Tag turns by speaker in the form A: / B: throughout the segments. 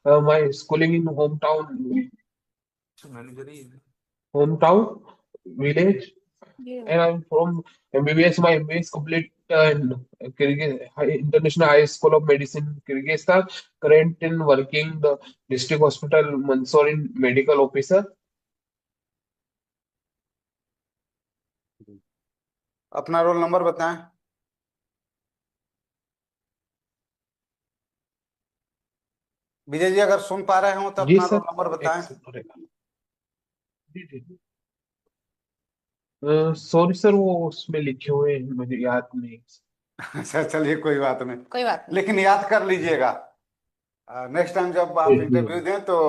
A: My schooling in hometown village, and I'm from MBBS. My MBA is complete in International High School of Medicine, Kyrgyzstan. Current in working the district hospital Mansour in medical officer.
B: अपना roll number बताएं। विजय जी, अगर सुन पा रहे हो तो
A: जी
B: अपना role
A: sir,
B: number
A: एक
B: बताएं।
A: सेकंड। जी जी। सॉरी सर, वो उसमें लिखे हुए हैं, मुझे याद नहीं।
B: अच्छा, चलिए, कोई बात नहीं।
C: कोई बात नहीं।
B: लेकिन याद कर लीजिएगा। नेक्स्ट टाइम जब आप इंटरव्यू दें तो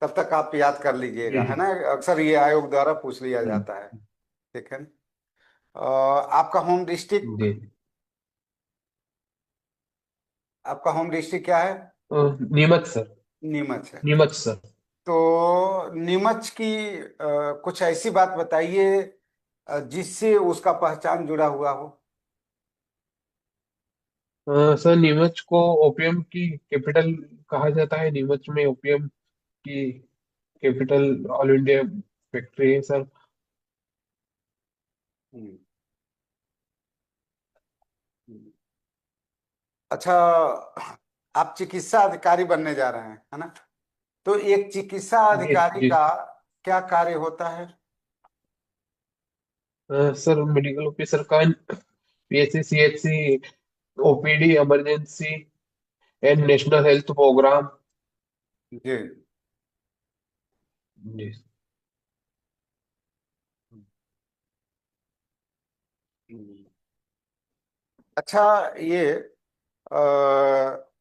B: तब तक आप याद कर लीजिएगा,
A: जी
B: है
A: जी
B: ना। अक्सर ये आयोग द्वारा पूछ लिया
A: जी
B: जाता है। ठीक है। आपका होम डिस्ट्रिक्ट,
A: जी।
B: आपका होम डिस्ट्रिक्ट क्या है?
A: नीमच सर।
B: नीमच है।
A: नीमच सर।
B: तो नीमच की कुछ ऐसी बात बताइए जिससे उसका पहचान जुड़ा हुआ हो।
A: सर, नीमच को ओपियम की कैपिटल कहा जाता है। नीमच में ओपियम की कैपिटल ऑल इंडिया फैक्ट्री है सर।
B: हम्म, हम्म। अच्छा, आप चिकित्सा अधिकारी बनने जा रहे हैं, है ना? तो एक चिकित्सा
A: जी
B: अधिकारी
A: जी।
B: का क्या कार्य होता है?
A: सर, मेडिकल ऑफिसर का PHC, CHC, OPD, emergency and national health programme.
B: जी।
A: जी।
B: हम्म। अच्छा, ये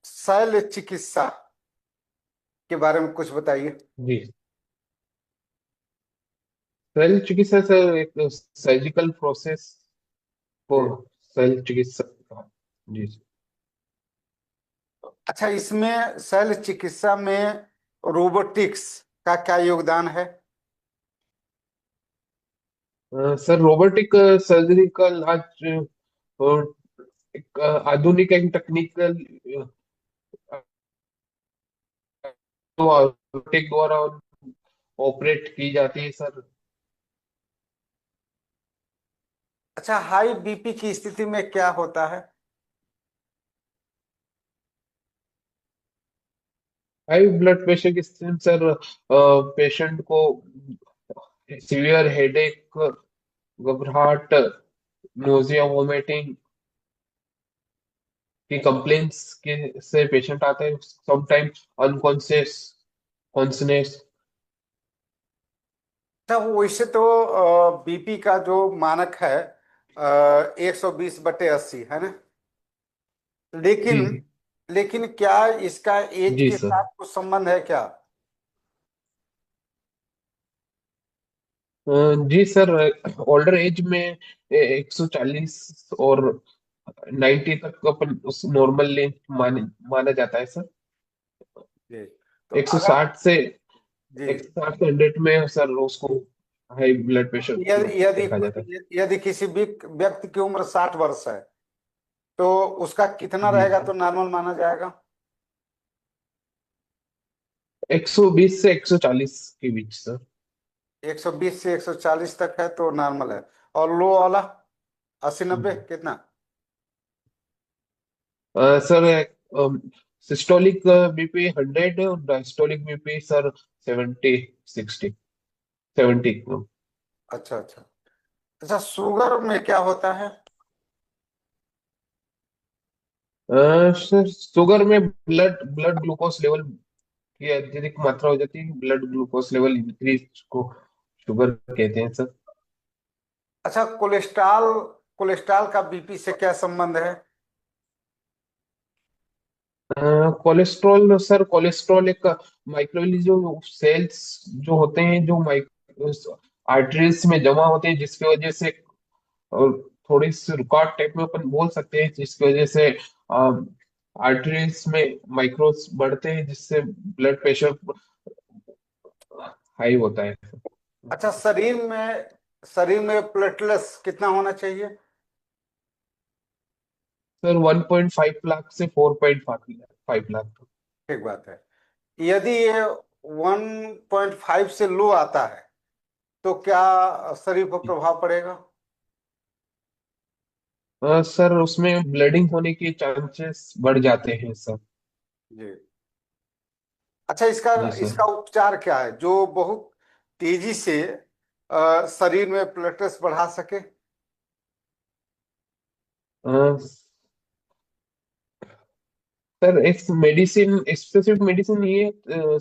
B: शल्य चिकित्सा के बारे में कुछ बताइए।
A: जी। शल्य चिकित्सा सर एक सर्जिकल प्रोसेस को
B: जी।
A: शल्य चिकित्सा कहा। जी।
B: अच्छा, इसमें शल्य चिकित्सा में रोबोटिक्स का क्या योगदान है?
A: सर, रोबोटिक सर्जिकल आज एक आधुनिक एंड टेक्निकल रोबोटिक द्वारा ऑपरेट की जाती है सर।
B: अच्छा, हाई बीपी की स्थिति में क्या होता है?
A: हाई ब्लड प्रेशर की स्थिति में सर पेशेंट को सीवियर हेडेक, घबराहट, नोजिया, वोमिटिंग की कंप्लेंट्स के से पेशेंट आते हैं। Sometime unconscious, consciousness.
B: अच्छा, वैसे तो बीपी का जो मानक है 120/80, है ना? लेकिन
A: जी
B: लेकिन क्या इसका एज
A: जी
B: के
A: सर।
B: साथ कुछ संबंध है क्या?
A: जी सर, ओल्डर एज में 140 और 90 तक अपन उस नॉर्मल रेंज माना जाता है सर।
B: जी। तो अगर
A: 160 से
B: जी
A: 160 से 100 में सर उसको हाई ब्लड प्रेशर
B: यदि यदि
A: देखा जाता है।
B: यदि किसी भी व्यक्ति की उम्र 60 वर्ष है तो उसका कितना
A: जी
B: रहेगा
A: सर,
B: तो नॉर्मल माना जाएगा?
A: 120 से 140 के बीच सर।
B: 120 से 140 तक है तो नॉर्मल है। और लो वाला 80-90 कितना?
A: सर, सिस्टोलिक बीपी 100 है और डायस्टोलिक बीपी सर 70
B: अच्छा, अच्छा। अच्छा, शुगर में क्या होता है?
A: सर, शुगर में ब्लड ब्लड ग्लूकोज लेवल की अत्यधिक मात्रा हो जाती है। ब्लड ग्लूकोज लेवल इंक्रीज को शुगर कहते हैं सर।
B: अच्छा, कोलेस्ट्रॉल कोलेस्ट्रॉल का बीपी से क्या संबंध है?
A: कोलेस्ट्रॉल सर, कोलेस्ट्रॉल एक माइक्रोवेली जो सेल्स जो होते हैं, जो आर्टरीज में जमा होते हैं, जिसकी वजह से और थोड़ी सी रुकावट टाइप में अपन बोल सकते हैं, जिसकी वजह से आर्टरीज में माइक्रोस बढ़ते हैं, जिससे ब्लड प्रेशर हाई होता है।
B: अच्छा, शरीर में प्लेटलेट्स कितना होना चाहिए?
A: सर, 1.5 लाख से 4.5 लाख।
B: ठीक बात है। यदि ये 1.5 से लो आता है तो क्या शरीर पर प्रभाव पड़ेगा?
A: सर उसमें ब्लीडिंग होने के चांसेस बढ़ जाते हैं सर।
B: जी। अच्छा, इसका
A: जी सर।
B: इसका उपचार क्या है जो बहुत तेजी से शरीर में प्लेटलेट्स बढ़ा सके?
A: अ, सर एक मेडिसिन, स्पेसिफिक मेडिसिन ये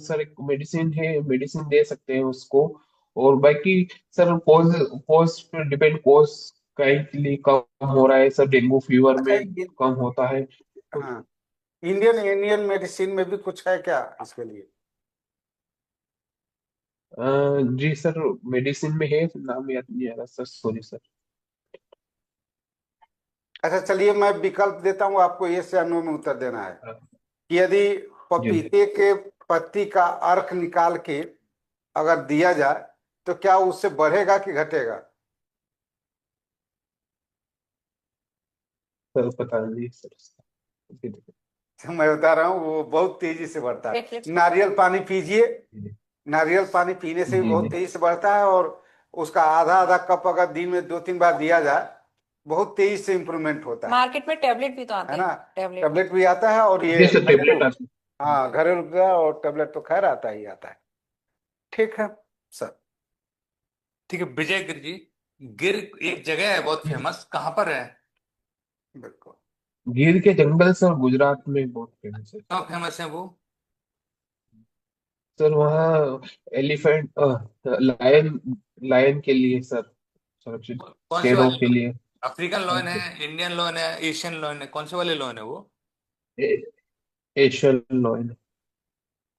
A: सर एक मेडिसिन है, मेडिसिन दे सकते हैं उसको। और बाकी सर कोज कोज पे डिपेंड, कोज के लिए कम हो रहा है सर, डेंगू फीवर
B: अच्छा,
A: में कम होता है तो।
B: हाँ, इंडियन इंडियन मेडिसिन में भी कुछ है क्या इसके लिए?
A: जी सर, मेडिसिन में है, नाम याद नहीं आ रहा सर, सॉरी सर।
B: अच्छा, चलिए मैं विकल्प देता हूँ आपको, ये से या नो में उत्तर देना है
A: हाँ,
B: कि यदि
A: जी
B: पपीते के पत्ती का अर्क निकाल के अगर दिया जाए तो क्या उससे बढ़ेगा कि घटेगा?
A: सर, पता नहीं सर। जी
B: तो मैं बता रहा हूँ वो बहुत तेजी से बढ़ता है। नारियल पानी पीजिए, नारियल पानी पीने से भी
A: जी
B: बहुत
A: जी।
B: तेजी से बढ़ता है, और उसका आधा आधा कप अगर दिन में 2-3 बार दिया जाए, बहुत तेजी से इंप्रूवमेंट होता
C: मार्केट में टेबलेट भी तो
B: है
C: आते
B: ना?
C: हैं, टेबलेट।
B: टेबलेट भी आता है और
A: जी
B: ये
A: सर,
B: घरेलू।
A: टेबलेट आता है।
B: हाँ, घरेलू उपचार और टेबलेट तो खैर आता ही आता है। ठीक है सर।
D: ठीक है विजय गिर जी। गिर एक जगह है बहुत
A: जी।
D: फेमस, कहाँ पर है?
B: बिल्कुल।
A: गिर के जंगल सर, गुजरात में बहुत फेमस है
D: कहाँ
A: सर।
D: फेमस है वो?
A: सर वहाँ एलिफेंट, लायन, लायन के लिए सर, सुरक्षित,
D: कौन से
A: शेरों
D: वाले
A: के
D: लॉन?
A: लिए।
D: अफ्रीकन लॉन है, इंडियन लॉन है, एशियन लॉन है, कौन से वाले लॉन है वो?
A: ए- एशियन लायन।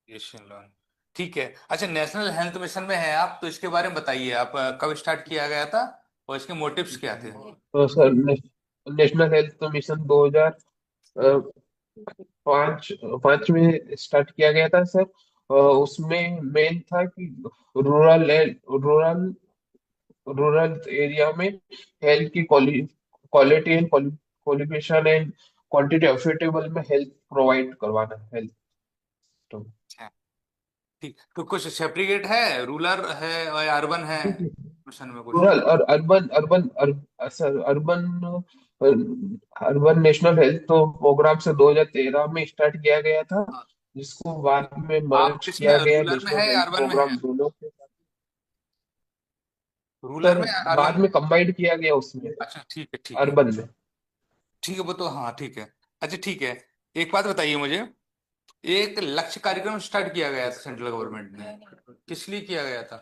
D: Asian lawn. ठीक है। अच्छा, नेशनल हेल्थ मिशन में है आप, तो इसके बारे में बताइए, आप कब स्टार्ट किया गया था और इसके मोटिव्स क्या थे?
A: तो सर नेशनल हेल्थ मिशन 2005 पाँच में स्टार्ट किया गया था सर। उसमें मेन था कि रूरल रूरल रूरल एरिया में हेल्थ की quality and qualification and quantity affordable में हेल्थ प्रोवाइड करवाना, हेल्थ सिस्टम।
D: अच्छा, ठीक। तो कुछ सेपरेट है, रूरल है और अर्बन है मिशन में कुछ?
A: रूरल और urban, sir urban, urban national health तो प्रोग्राम से 2013 में स्टार्ट किया गया था,
D: हाँ।
A: जिसको बाद में
D: आप
A: मर्ज
D: किसमें,
A: किया गया
D: रूरल में
A: नेशनल
D: है या
A: हेल्थ
D: अर्बन में है?
A: प्रोग्राम दोनों के साथ।
D: रूरल
A: सर
D: में या
A: बाद
D: अर्बन
A: में
D: में?
A: कंबाइंड किया गया उसमें,
D: अच्छा, ठीक है ठीक है।
A: अर्बन में।
D: ठीक है, वो तो हाँ ठीक है। अच्छा ठीक है। एक बात बताइए मुझे, एक लक्ष्य कार्यक्रम स्टार्ट किया गया था सेंट्रल गवर्नमेंट ने, किस लिए किया गया था?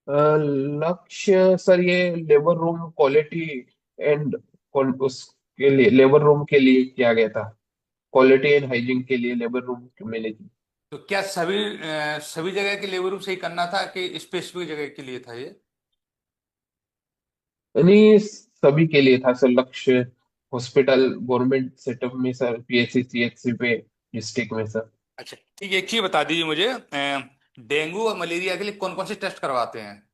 A: अ, लक्ष्य सर ये लेबर रूम क्वालिटी एंड, उसके लिए लेबर रूम के लिए किया गया था, क्वालिटी एंड हाइजीन के लिए लेबर रूम मैनेजमेंट।
D: तो क्या सभी जगह के लेबर से ही करना था कि स्पेसिफिक जगह के लिए था ये?
A: यानी सभी के लिए था सर लक्ष्य, हॉस्पिटल गवर्नमेंट सेटअप में सर, पीएचसी सीएचसी पे, डिस्ट्रिक्ट में सर।
D: अच्छा ठीक है, एक चीज बता दीजिए मुझे, डेंगू और मलेरिया के लिए कौन कौन से टेस्ट करवाते हैं?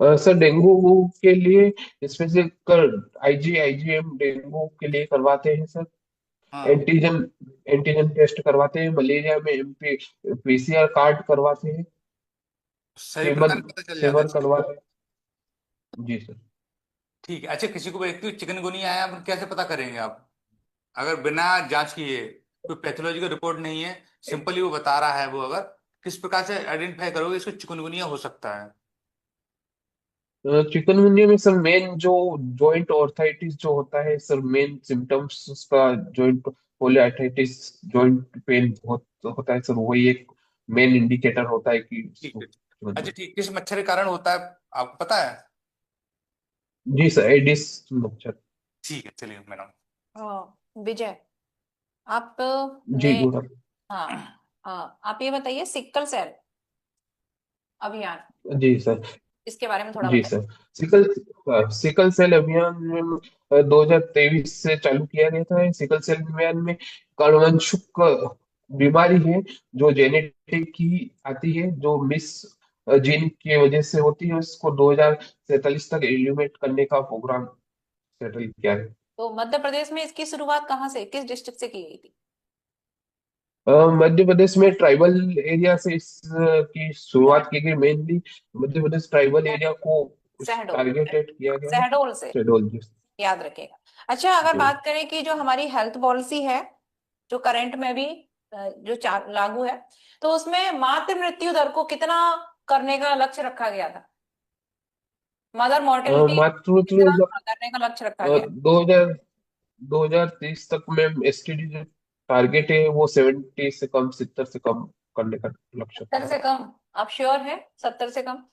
A: सर डेंगू के लिए स्पेसिफिक आईजीएम डेंगू के लिए करवाते हैं सर।
D: हाँ।
A: एंटीजन एंटीजन टेस्ट करवाते हैं, मलेरिया में एमपी पीसीआर कार्ड करवाते हैं,
D: सही
A: सेवन
D: प्रकार पता चल जाता है
A: सेवन
D: इससे?
A: करवाते हैं। जी सर।
D: ठीक है। अच्छा, किसी को व्यक्ति चिकनगुनिया है, आप कैसे पता करेंगे आप, अगर बिना जांच किए, कोई पैथोलॉजिकल रिपोर्ट नहीं है, सिंपली वो बता रहा है, वो अगर, किस प्रकार से आइडेंटिफाई करोगे इसको चिकनगुनिया हो सकता है?
A: चिकनगुनिया में सर मेन जो जॉइंट ऑर्थराइटिस जो होता है सर, मेन सिम्टम्स उसका जॉइंट पोलियार्थराइटिस, जॉइंट पेन बहुत होता है सर, वही एक मेन इंडिकेटर होता है कि
D: ठीक
A: उसको
D: है। अच्छा
A: चिकनगुनिया।
D: ठीक, किस मच्छर के कारण होता है आपको पता है?
A: जी सर, एडिस मच्छर।
D: ठीक है, चलिए मैडम।
C: विजय, आप
A: जी
C: ने,
A: गुड।
C: हाँ, आप ये बताइए सिकल सेल अभियान,
A: जी सर।
C: इसके बारे में थोड़ा
A: जी
C: बताइए।
A: सर, सिकल सिकल सेल अभियान में 2023 से चालू किया गया था। सिकल सेल अभियान में कर्णवंशुक बीमारी है, जो जेनेटिक की आती है, जो मिस जीन की वजह से होती है, उसको 2047 तक एलिमिनेट करने का प्रोग्राम सेटल किया है।
C: तो मध्य प्रदेश में इसकी शुरुआत कहाँ से, किस डिस्ट्रिक्ट से की गई थी?
A: मध्य प्रदेश में ट्राइबल एरिया से की शुरुआत की गई। Mainly Madhya Pradesh tribal area को
C: शहडोल।
A: टारगेटेड किया गया है।
C: शहडोल से,
A: शेड्यूल जी।
C: याद रखिएगा। अच्छा, अगर
A: जी।
C: बात करें कि जो हमारी हेल्थ पॉलिसी है, जो करंट में भी जो लागू है, तो उसमें मातृ मृत्यु दर को कितना करने का लक्ष्य रखा गया था? मदर मोर्टेलिटी
A: मातृत्व
C: कितना करने का लक्ष्य रखा गया?
A: 2030 तक में एसटीडी जो टारगेट है वो 70 से कम, 70 से कम करने का लक्ष्य
C: 70
A: था।
C: से कम? आप श्योर है 70 से कम?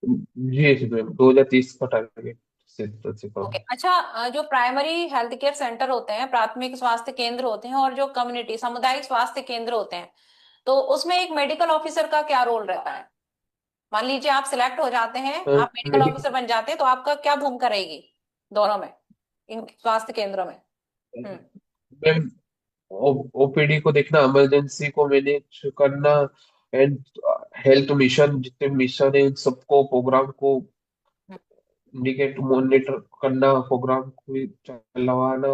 A: जी जी मैम, 2030 का टारगेट 70 से कम।
C: ओके। अच्छा, जो प्राइमरी हेल्थ केयर सेंटर होते हैं, प्राथमिक स्वास्थ्य केंद्र होते हैं, और जो कम्युनिटी सामुदायिक स्वास्थ्य केंद्र होते हैं, तो उसमें एक मेडिकल ऑफिसर का क्या रोल रहता है? मान लीजिए आप सिलेक्ट हो जाते हैं, आप मेडिकल
A: मेडिकल
C: ऑफिसर बन जाते हैं, तो आपका क्या भूमिका रहेगी दोनों में, इन स्वास्थ्य केंद्रों में? हम्म।
A: मैम, ओपीडी को देखना, इमरजेंसी को मैनेज करना, एंड हेल्थ मिशन, जितने मिशन है इन सबको, प्रोग्राम को
C: हम्म।
A: इंडिकेट मॉनिटर करना, प्रोग्राम को चलवाना,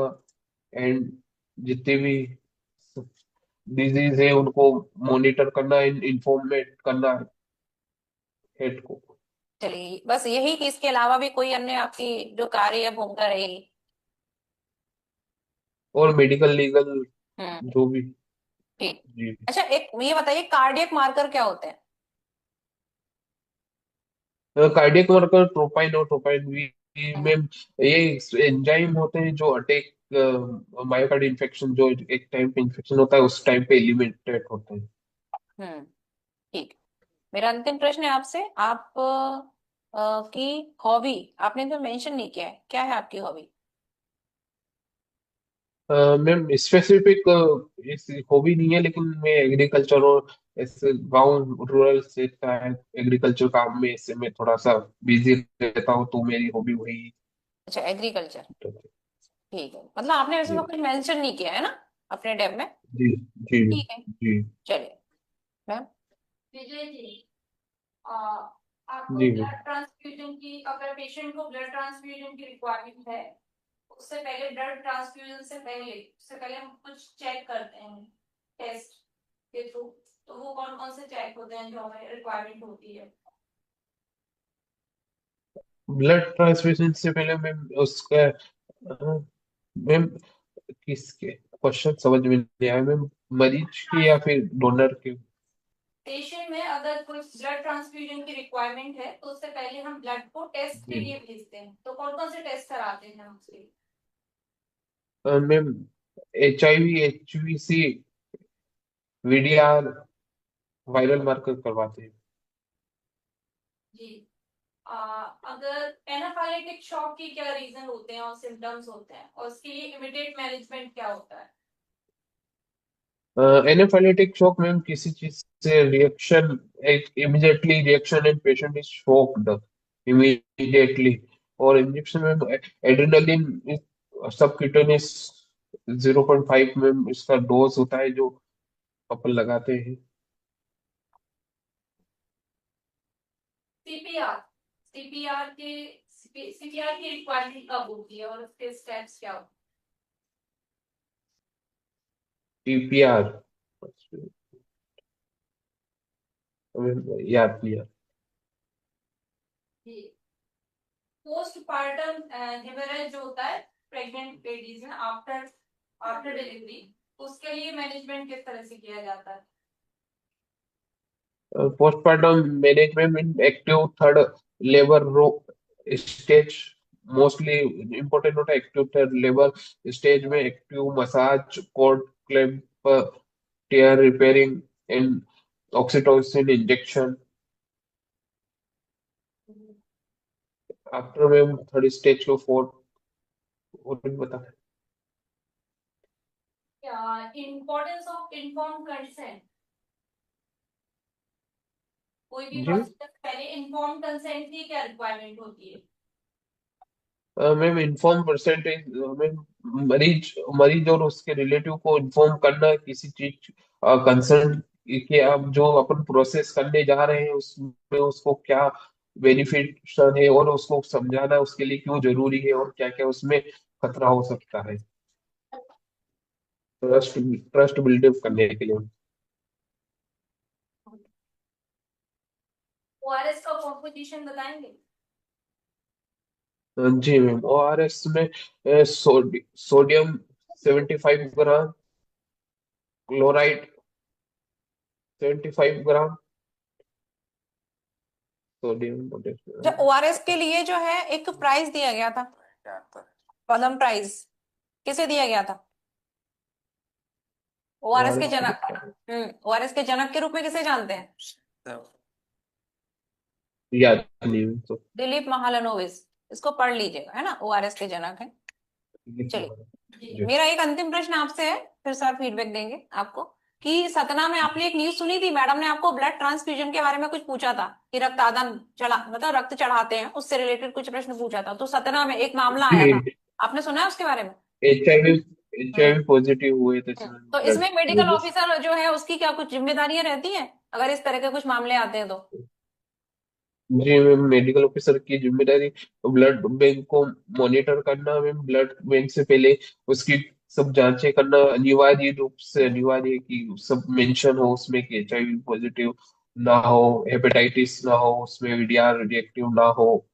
A: एंड जितने भी डिजीज है उनको मॉनिटर करना, इन्फॉर्मेट करना हेड को।
C: चलिए, बस यही कि इसके अलावा भी कोई अन्य आपकी जो कार्य या भूमिका रहेगी?
A: और मेडिकल लीगल
C: हम्म।
A: जो भी।
C: ठीक।
A: जी।
C: अच्छा, एक ये बताइए, कार्डियक मार्कर क्या होते हैं?
A: कार्डियक मार्कर ट्रोपाइन और ट्रोपाइन वी में
C: हम्म।
A: ये एंजाइम होते हैं जो अटैक मायोकार्ड इन्फेक्शन, जो एक टाइम पे इन्फेक्शन होता है उस टाइम पे एलिमिनेटेड होते हैं।
C: हम्म। ठीक। मेरा अंतिम प्रश्न है आपसे, आप की हॉबी आपने तो मेंशन नहीं किया है, क्या है आपकी हॉबी?
A: मैम स्पेसिफिक हॉबी नहीं है, लेकिन मैं एग्रीकल्चर और ऐसे गांव रूरल से का एग्रीकल्चर काम में ऐसे मैं थोड़ा सा बिजी रहता हूँ, तो मेरी हॉबी वही।
C: अच्छा, एग्रीकल्चर। ठीक है, मतलब आपने वैसे तो
A: जी
C: कुछ मेंशन नहीं किया है ना अपने टैब में?
A: जी जी
C: ठीक है।
A: जी
C: चलिए मैम। विजय जी, आ, आपको
A: जी मैम।
C: ब्लड ट्रांसफ्यूजन की, अगर पेशेंट को ब्लड ट्रांसफ्यूजन की रिक्वायरमेंट है, उससे पहले, ब्लड ट्रांसफ्यूजन से पहले, उससे पहले हम कुछ चेक करते हैं टेस्ट के थ्रू। तो वो कौन कौन से चेक होते हैं जो हमें रिक्वायरमेंट होती है?
A: ब्लड ट्रांसफ्यूजन से पहले मैम उसका मैम किसके क्वेश्चन समझ में नहीं आया मैम, मरीज की या फिर डोनर की?
C: पेशेंट में अगर कोई ब्लड ट्रांसफ्यूजन की रिक्वायरमेंट है, तो उससे पहले हम ब्लड को टेस्ट के
A: जी
C: लिए भेजते हैं, तो कौन कौन से टेस्ट कराते हैं हम उसके लिए?
A: Ma'am HIV, HVC, VDR, viral marker करवाते हैं।
C: जी। अगर एनाफाइलेटिक शॉक की क्या रीजन होते हैं और सिम्टम्स होते हैं, और उसके लिए इमीडिएट मैनेजमेंट क्या होता है?
A: एनाफाइलेटिक शॉक मैम किसी चीज से reaction, immediately reaction and patient is shocked immediately. और इंजेक्शन में एड्रेनालिन सबक्यूटेनियस 0.5 में इसका डोज होता है जो अपन लगाते हैं।
C: सीपीआर, सीपीआर के सीपीआर की रिक्वायरमेंट कब होती है और उसके स्टेप्स क्या होते
A: TPR याद नहीं है।
C: हैं? पोस्टपार्टम हेमरेज जो होता है प्रेग्नेंट लेडीज में, आफ्टर आफ्टर डिलीवरी, उसके लिए मैनेजमेंट किस तरह से किया जाता है?
A: Postpartum management in active third labour row stage, mostly important होता है एक्टिव थर्ड लेबर स्टेज में। Active massage, cord clamp, tear repairing and oxytocin injection. After में थर्ड स्टेज को फोर्थ बता।
C: इम्पोर्टेंस ऑफ इन्फॉर्म कंसेंट, कोई भी
A: जी
C: procedure से पहले इन्फॉर्म कंसेंट की क्या रिक्वायरमेंट होती है?
A: मैम इन्फॉर्म परसेंटेज मैम, मरीज मरीज और उसके रिलेटिव को इन्फॉर्म करना है किसी चीज कंसर्न कि अब जो अपन प्रोसेस करने जा रहे हैं उसमें उसको क्या बेनिफिशियल है, और उसको समझाना उसके लिए क्यों जरूरी है और क्या क्या उसमें खतरा हो सकता है, ट्रस्ट ट्रस्ट बिल्डअप करने के लिए।
C: ओआरएस का कॉम्पोजिशन बताएंगे?
A: जी मैम, ओआरएस में सोडियम 75 ग्राम, क्लोराइड 75 ग्राम, सोडियम
E: जो ओआरएस के लिए जो है एक प्राइज दिया गया था, पद्म प्राइज, किसे दिया गया था? ओआरएस के जनक। ओआरएस के जनक के रूप में किसे जानते हैं?
A: याद नहीं है तो।
E: दिलीप महालनोबिस, इसको पढ़ लीजिएगा, है ना, ओआरएस के जनक है। चलिए,
A: जी।
E: मेरा एक अंतिम प्रश्न आपसे है, फिर सर फीडबैक देंगे आपको, कि सतना में आपने एक न्यूज सुनी थी, मैडम ने आपको ब्लड ट्रांसफ्यूजन के बारे में कुछ पूछा था, कि रक्त आदान चढ़ा, मतलब रक्त चढ़ाते हैं, उससे रिलेटेड कुछ प्रश्न पूछा था, तो सतना में एक मामला आया था, आपने सुना है उसके बारे में?
A: HIV HIV पॉजिटिव हुए थे इसमें
E: तो
A: ब्लड
E: इसमें मेडिकल
A: वजह से।
E: ऑफिसर जो है उसकी क्या कुछ जिम्मेदारियां रहती हैं, अगर इस तरह के कुछ मामले आते हैं तो?
A: जी मैम, मेडिकल ऑफिसर की जिम्मेदारी ब्लड बैंक को मॉनिटर करना मैम, ब्लड बैंक से पहले उसकी सब जांचें करना, अनिवार्य रूप से अनिवार्य है कि सब मेंशन हो उसमें कि HIV पॉजिटिव ना हो, हेपेटाइटिस ना हो, उसमें वीडीआर रिएक्टिव ना हो,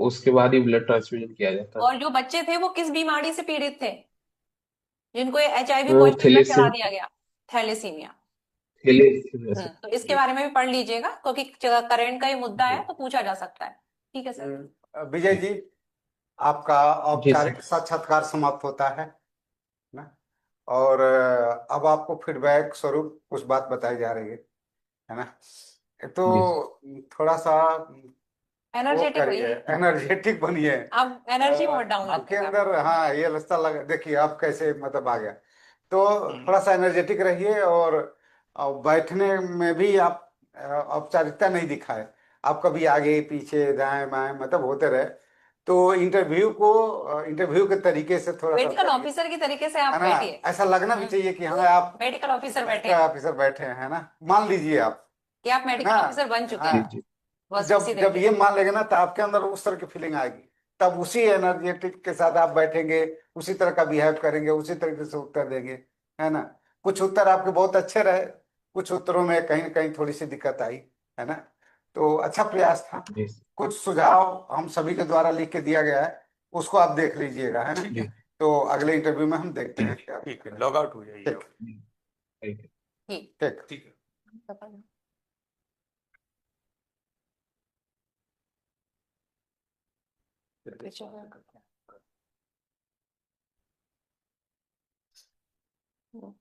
A: उसके बाद ही ब्लड ट्रांसफ्यूजन किया जाता है।
E: और जो बच्चे थे वो किस बीमारी से पीड़ित थे, जिनको HIV
A: तो
E: पॉजिटिव ब्लड चढ़ा
A: थैलेसीमिया,
E: दिया गया? थैलेसीमिया।
A: थैलेसीमिया से।
E: तो इसके
A: जी
E: बारे में भी पढ़ लीजिएगा, क्योंकि करंट का ये मुद्दा है, तो पूछा जा सकता है। ठीक है सर।
B: विजय जी, आपका
A: जी सर।
B: औपचारिक साक्षात्कार समाप्त होता है ना। और अब आपको फीडबैक स्वरूप कुछ बात बताई जा रही है ना।
A: जी
B: तो थोड़ा सा वो
E: एनर्जेटिक
B: करिए,
E: होइए,
B: एनर्जेटिक बनिए।
E: अब एनर्जी बहुत डाउन
B: आपके
E: लगेगा
B: अंदर,
E: आपको।
B: हाँ, ये रास्ता लगा, देखिए आप कैसे मतलब आ गया। तो थोड़ा सा एनर्जेटिक रहिए, और बैठने में भी आप औपचारिकता नहीं दिखाए। आप कभी आगे पीछे दाएं बाएं मतलब होते रहे, तो इंटरव्यू के तरीके से थोड़ा सा
E: मेडिकल
B: करिए,
E: ऑफिसर की तरीके से आप
B: है ना।
E: बैठिए।
B: ऐसा लगना भी चाहिए कि हाँ, आप
E: मेडिकल ऑफिसर बैठे हैं,
B: ऑफिसर बैठे हैं, है ना। मान लीजिए आप,
E: कि आप
B: है ना।
E: मेडिकल ऑफिसर बन चुके
A: जी
E: हैं,
B: हाँ,
A: जी
B: तो
E: बस उसी
B: जब जब
E: तरीके
B: ये
E: से।
B: मान लेंगे ना, तो आपके अंदर उस तरह की फीलिंग आएगी। तब उसी एनर्जेटिक के साथ आप बैठेंगे, उसी तरह का बिहेव करेंगे, उसी तरीके से उत्तर देंगे, है ना। कुछ उत्तर आपके बहुत अच्छे रहे, कुछ उत्तरों में कहीं ना कहीं थोड़ी सी दिक्कत आई, है ना। तो अच्छा प्रयास था।
A: जी
B: कुछ सुझाव हम सभी के द्वारा लिख के दिया गया है, उसको आप देख लीजिएगा, है ना।
A: जी
B: तो अगले इंटरव्यू में हम देखते हैं क्या।
D: ठीक है, लॉग आउट हो जाइए।
B: ठीक।
A: जी। ठीक है।
E: ठीक।
B: ठीक।
D: ठीक है।
E: चलो।